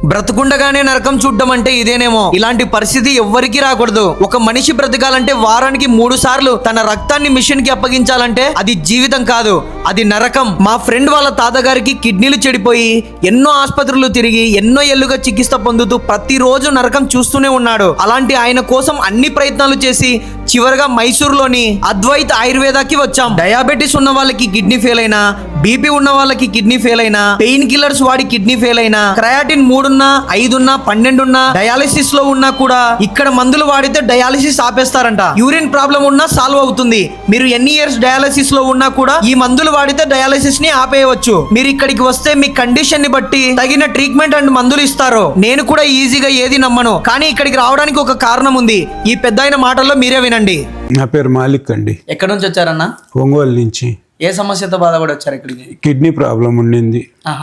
బ్రతుకుండగానే నరకం చూడడం అంటే ఇదేనేమో. ఇలాంటి పరిస్థితి ఎవ్వరికీ రాకూడదు. ఒక మనిషి బ్రతకాలంటే వారానికి 3 సార్లు తన రక్తాన్ని మిషన్ కి అప్పగించాలంటే అది జీవితం కాదు, అది నరకం. మా ఫ్రెండ్ వాళ్ళ తాతగారికి కిడ్నీలు చెడిపోయి ఎన్నో ఆసుపత్రులు తిరిగి ఎన్నో ఏళ్లుగా చికిత్స పొందుతూ ప్రతిరోజు నరకం చూస్తూనే ఉన్నాడు. అలాంటి ఆయన కోసం అన్ని ప్రయత్నాలు చేసి చివరిగా మైసూరులోని అద్వైత్ ఆయుర్వేదాకి వచ్చాం. డయాబెటీస్ ఉన్న వాళ్ళకి కిడ్నీ ఫెయిల్ అయినా, బీపీ ఉన్న వాళ్ళకి కిడ్నీ ఫెయిల్ అయినా, పెయిన్ కిల్లర్స్ వాడి కిడ్నీ ఫెయిల్ అయినా, క్రయాటిన్ 3 ఉన్నా 5 ఉన్నా 12 ఉన్నా, డయాలిసిస్ లో ఉన్నా కూడా ఇక్కడ మందులు వాడితే డయాలిసిస్ ఆపేస్తారంట. యూరిన్ ప్రాబ్లం ఉన్నా సాల్వ్ అవుతుంది. మీరు ఎన్ని ఇయర్స్ డయాలిసిస్ లో ఉన్నా కూడా ఈ మందులు వాడితే డయాలిసిస్ ని ఆపేయవచ్చు. మీరు ఇక్కడికి వస్తే మీ కండిషన్ ని బట్టి తగిన ట్రీట్మెంట్ అండ్ మందులు ఇస్తారు. నేను కూడా ఈజీగా ఏది నమ్మను, కానీ ఇక్కడికి రావడానికి ఒక కారణం ఉంది. ఈ పెద్దాయన మాటల్లో మీరే వినండి. నా పేరు మాలిక్ అండి. ఎక్కడి నుంచి వచ్చారన్నా? ఒంగోలు నుంచి. ఏ సమస్యతో బాధపడి వచ్చారు ఇక్కడికి? కిడ్నీ ప్రాబ్లం ఉండింది.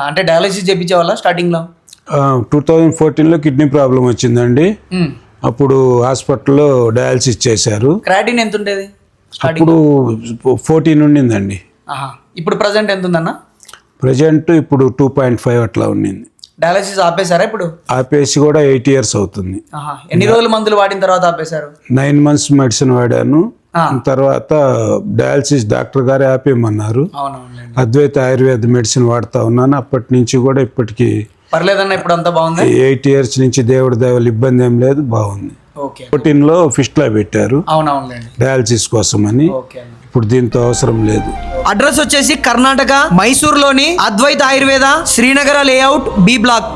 అంటే డయాలిసిస్ చేయించేవాళ్ళ స్టార్టింగ్ లో? 2014లో కిడ్నీ ప్రాబ్లం వచ్చిందండి. అప్పుడు హాస్పిటల్లో డయాలసిస్ చేశారు. క్రాటిన్ ఎంత ఉండేది? అప్పుడు 14 ఉండిందండి. ఇప్పుడు ప్రజెంట్ ఎంత ఉందన్న? ప్రజెంట్ ఇప్పుడు 2.5 అట్లా ఉండింది. డయాలసిస్ ఆపేశారా ఇప్పుడు? ఆపేసి కూడా 8 years అవుతుంది. ఎన్ని రోజులు మందులు వాడిన తర్వాత ఆపేశారు? 9 months మెడిసిన్ వాడాను. తర్వాత డయాలసిస్ డాక్టర్ గారే ఆపేయమన్నారు. అద్వైత ఆయుర్వేద మెడిసిన్ వాడుతా ఉన్నాను. అప్పటి నుంచి కూడా ఇప్పటికి పర్లేదన్న, ఇప్పుడు అంతా బాగుంది. 8 years నుంచి దేవుడి దయవల్ల ఇబ్బంది ఏం లేదు, బాగుంది. 14లో ఫిస్టులా పెట్టారు డయాలసిస్ కోసం అని. ఇప్పుడు దీంతో అవసరం లేదు. అడ్రస్ వచ్చేసి కర్ణాటక మైసూరులోని Advait Ayurveda, Srinagara layout, B black.